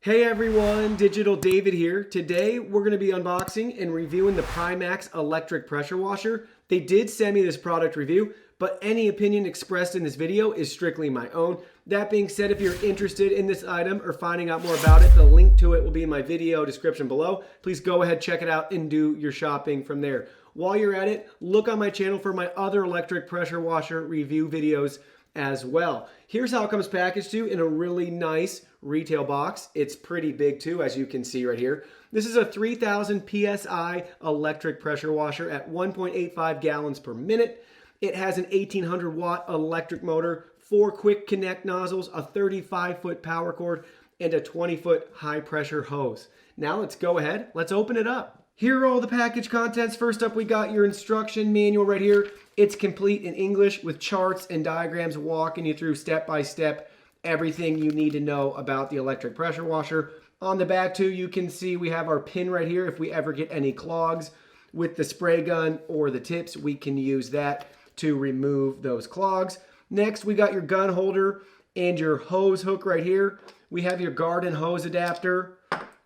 Hey everyone, Digital David here. Today we're going to be unboxing and reviewing the Prymax electric pressure washer. They did send me this product review, but any opinion expressed in this video is strictly my own. That being said, if you're interested in this item or finding out more about it, the link to it will be in my video description below. Please go ahead, check it out, and do your shopping from there. While you're at it, look on my channel for my other electric pressure washer review videos as well. Here's how it comes packaged to you in a really nice retail box. It's pretty big too, as you can see right here. This is a 3000 PSI electric pressure washer at 1.85 gallons per minute. It has an 1800 watt electric motor, 4 quick connect nozzles, a 35-foot power cord, and a 20-foot high pressure hose. Now let's go ahead, let's open it up. Here are all the package contents. First up, we got your instruction manual right here. It's complete in English with charts and diagrams walking you through step by step everything you need to know about the electric pressure washer. On the back too, you can see we have our pin right here if we ever get any clogs with the spray gun or the tips. We can use that to remove those clogs. Next, we got your gun holder and your hose hook right here. We have your garden hose adapter.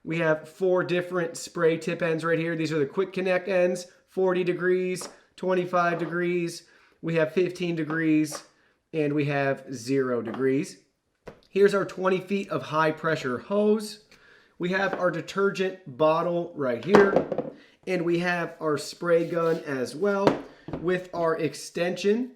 We have 4 different spray tip ends right here. These are the quick connect ends, 40 degrees, 25 degrees. We have 15 degrees, and we have 0 degrees. Here's our 20 feet of high pressure hose. We have our detergent bottle right here, and we have our spray gun as well with our extension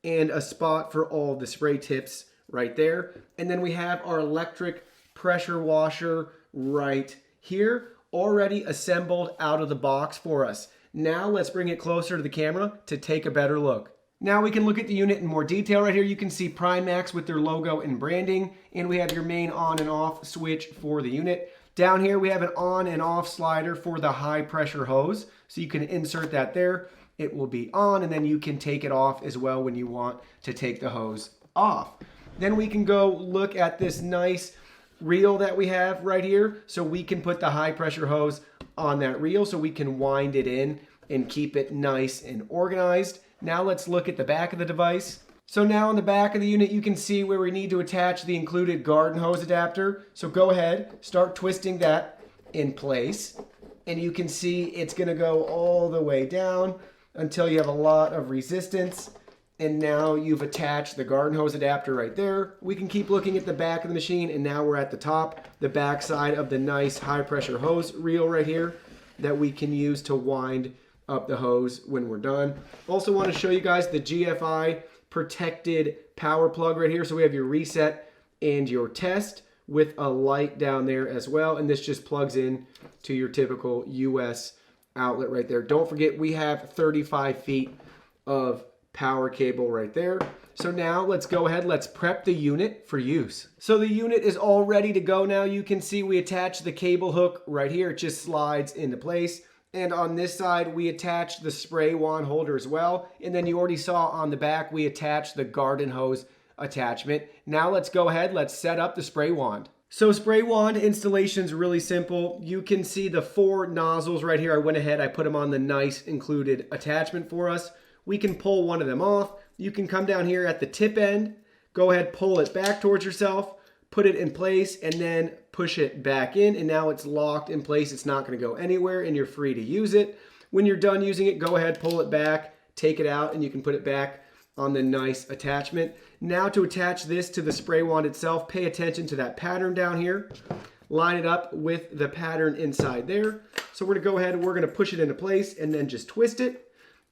and a spot for all the spray tips right there. And then we have our electric pressure washer right here, already assembled out of the box for us. Now let's bring it closer to the camera to take a better look. Now we can look at the unit in more detail. Right here you can see Prymax with their logo and branding, and we have your main on and off switch for the unit. Down here we have an on and off slider for the high pressure hose, so you can insert that there. It will be on, and then you can take it off as well when you want to take the hose off. Then we can go look at this nice reel that we have right here, so we can put the high pressure hose on that reel so we can wind it in and keep it nice and organized. Now let's look at the back of the device. So now on the back of the unit you can see where we need to attach the included garden hose adapter. So go ahead, start twisting that in place, and you can see it's going to go all the way down until you have a lot of resistance. And now you've attached the garden hose adapter right there. We can keep looking at the back of the machine, and now we're at the top, the back side of the nice high pressure hose reel right here that we can use to wind up the hose when we're done. Also want to show you guys the GFI protected power plug right here. So we have your reset and your test with a light down there as well. And this just plugs in to your typical US outlet right there. Don't forget we have 35 feet of power cable right there. So now let's go ahead, let's prep the unit for use. So the unit is all ready to go now. You can see we attach the cable hook right here. It just slides into place. And on this side, we attach the spray wand holder as well. And then you already saw on the back, we attach the garden hose attachment. Now let's go ahead, let's set up the spray wand. So spray wand installation is really simple. You can see the 4 nozzles right here. I went ahead, I put them on the nice included attachment for us. We can pull one of them off. You can come down here at the tip end, go ahead, pull it back towards yourself, put it in place, and then push it back in, and now it's locked in place. It's not going to go anywhere, and you're free to use it. When you're done using it, go ahead, pull it back, take it out, and you can put it back on the nice attachment. Now to attach this to the spray wand itself, pay attention to that pattern down here. Line it up with the pattern inside there. So we're going to go ahead and we're going to push it into place and then just twist it.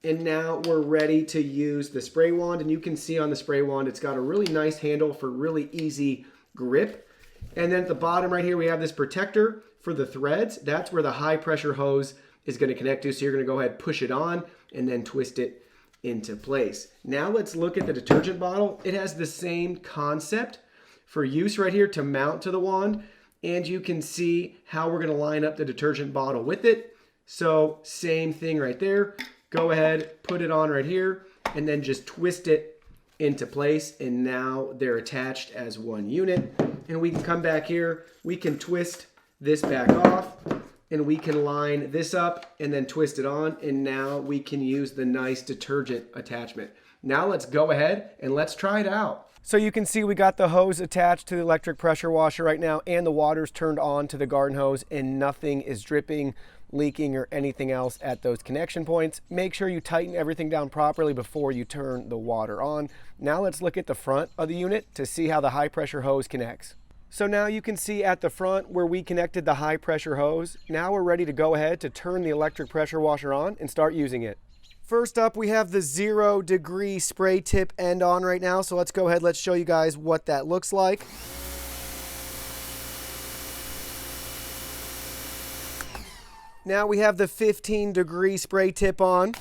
And now we're ready to use the spray wand. And you can see on the spray wand, it's got a really nice handle for really easy grip. And then at the bottom right here, we have this protector for the threads. That's where the high pressure hose is going to connect to. So you're going to go ahead, push it on, and then twist it into place. Now let's look at the detergent bottle. It has the same concept for use right here to mount to the wand. And you can see how we're going to line up the detergent bottle with it. So same thing right there. Go ahead, put it on right here, and then just twist it into place. And now they're attached as one unit. And we can come back here, we can twist this back off, and we can line this up and then twist it on, and now we can use the nice detergent attachment. Now let's go ahead and let's try it out. So you can see we got the hose attached to the electric pressure washer right now, and the water's turned on to the garden hose, and nothing is dripping, leaking, or anything else at those connection points. Make sure you tighten everything down properly before you turn the water on. Now let's look at the front of the unit to see how the high pressure hose connects. So now you can see at the front where we connected the high pressure hose. Now we're ready to go ahead to turn the electric pressure washer on and start using it. First up, we have the 0-degree spray tip end on right now. So let's go ahead, let's show you guys what that looks like. Now we have the 15-degree spray tip on.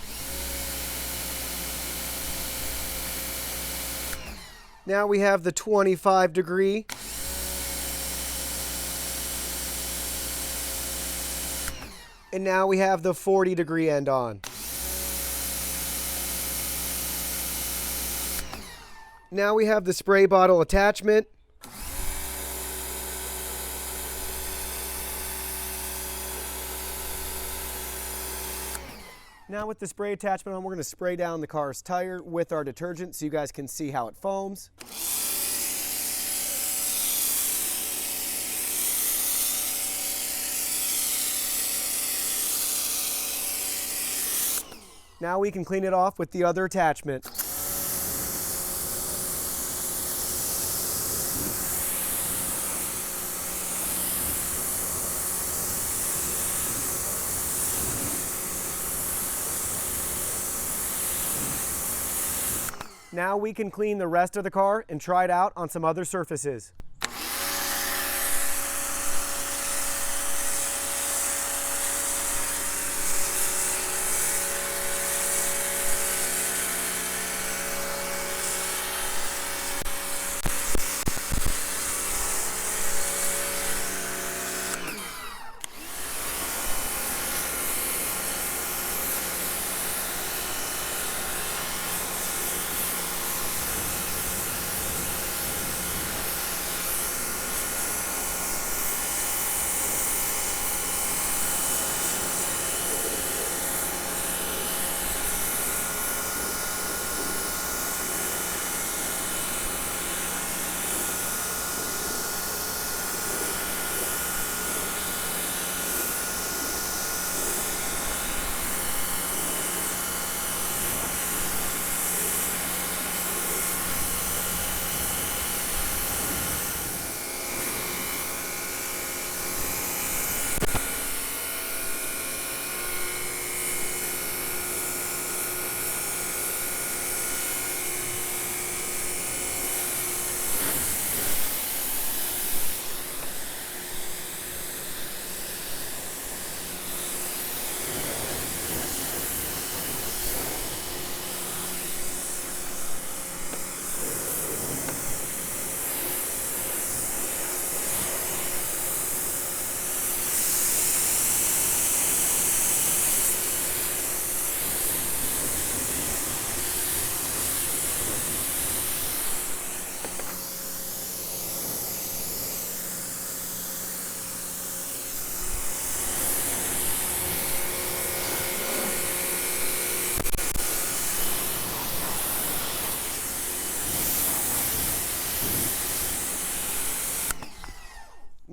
Now we have the 25-degree. And now we have the 40-degree end on. Now we have the spray bottle attachment. Now with the spray attachment on, we're going to spray down the car's tire with our detergent so you guys can see how it foams. Now we can clean it off with the other attachment. Now we can clean the rest of the car and try it out on some other surfaces.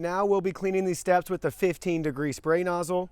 Now we'll be cleaning these steps with the 15-degree spray nozzle.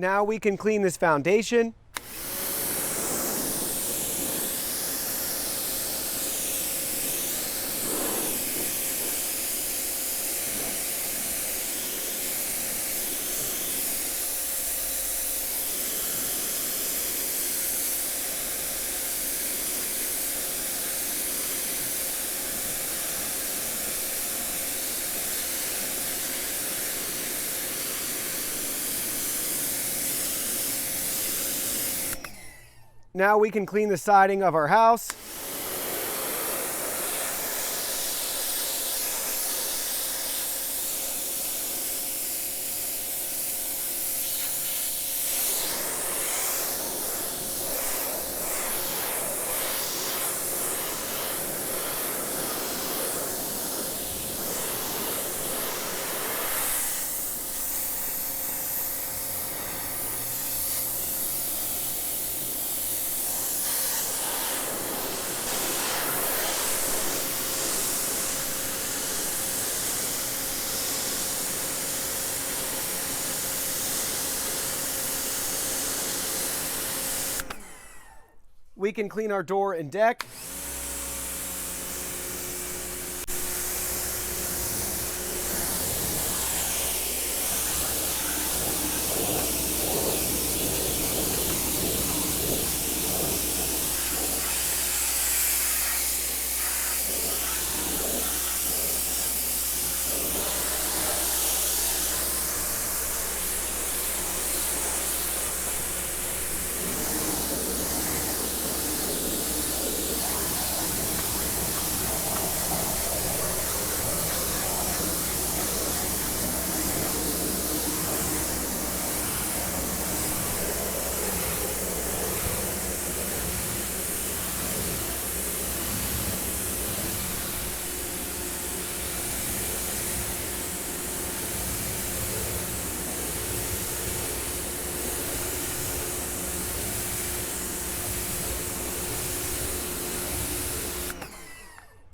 Now we can clean this foundation. Now we can clean the siding of our house. We can clean our door and deck.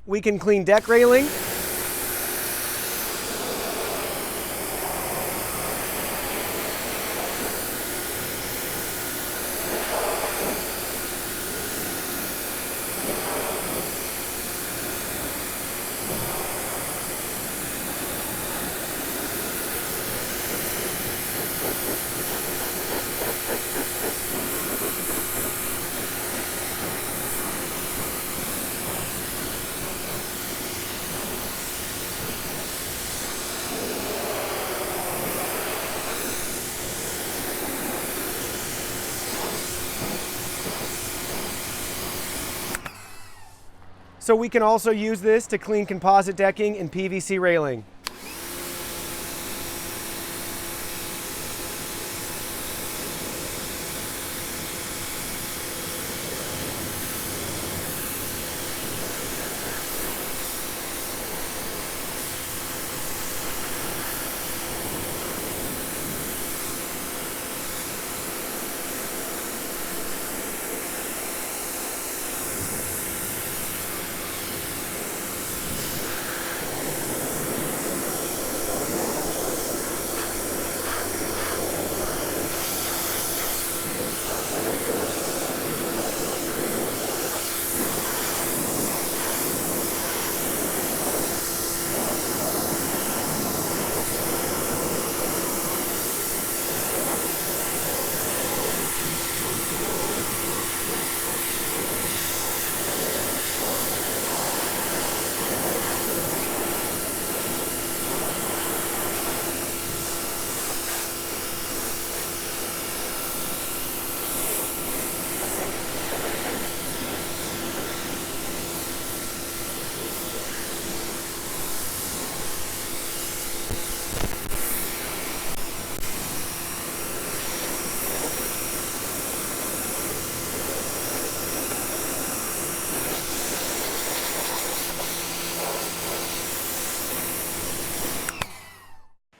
We can clean deck railing. So we can also use this to clean composite decking and PVC railing.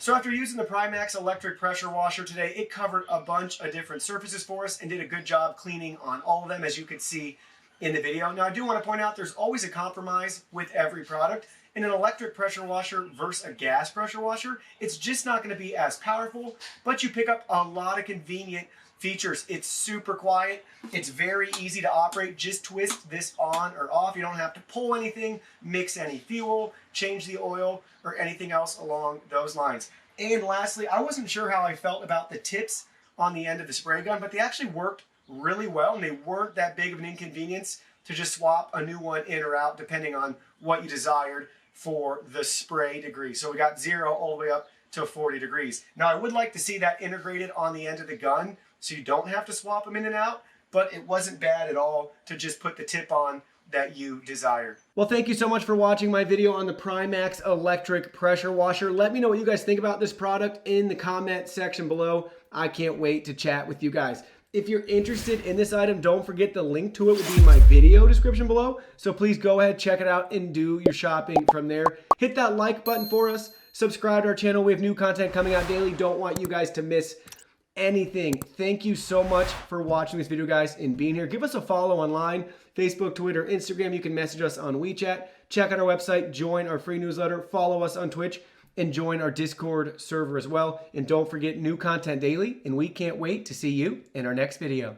So after using the Prymax electric pressure washer today, it covered a bunch of different surfaces for us and did a good job cleaning on all of them, as you could see in the video. Now I do want to point out there's always a compromise with every product, in an electric pressure washer versus a gas pressure washer, it's just not going to be as powerful, but you pick up a lot of convenient features. It's super quiet. It's very easy to operate. Just twist this on or off. You don't have to pull anything, mix any fuel, change the oil, or anything else along those lines. And lastly, I wasn't sure how I felt about the tips on the end of the spray gun, but they actually worked really well, and they weren't that big of an inconvenience to just swap a new one in or out depending on what you desired for the spray degree. So we got 0 all the way up to 40 degrees. Now I would like to see that integrated on the end of the gun so you don't have to swap them in and out, but it wasn't bad at all to just put the tip on that you desired. Well, thank you so much for watching my video on the Prymax electric pressure washer. Let me know what you guys think about this product in the comment section below. I can't wait to chat with you guys. If you're interested in this item, don't forget the link to it will be in my video description below. So please go ahead, check it out, and do your shopping from there. Hit that like button for us. Subscribe to our channel. We have new content coming out daily. Don't want you guys to miss anything. Thank you so much for watching this video, guys, and being here. Give us a follow online, Facebook, Twitter, Instagram. You can message us on WeChat. Check out our website, join our free newsletter, follow us on Twitch, and join our Discord server as well. And don't forget, new content daily, and we can't wait to see you in our next video.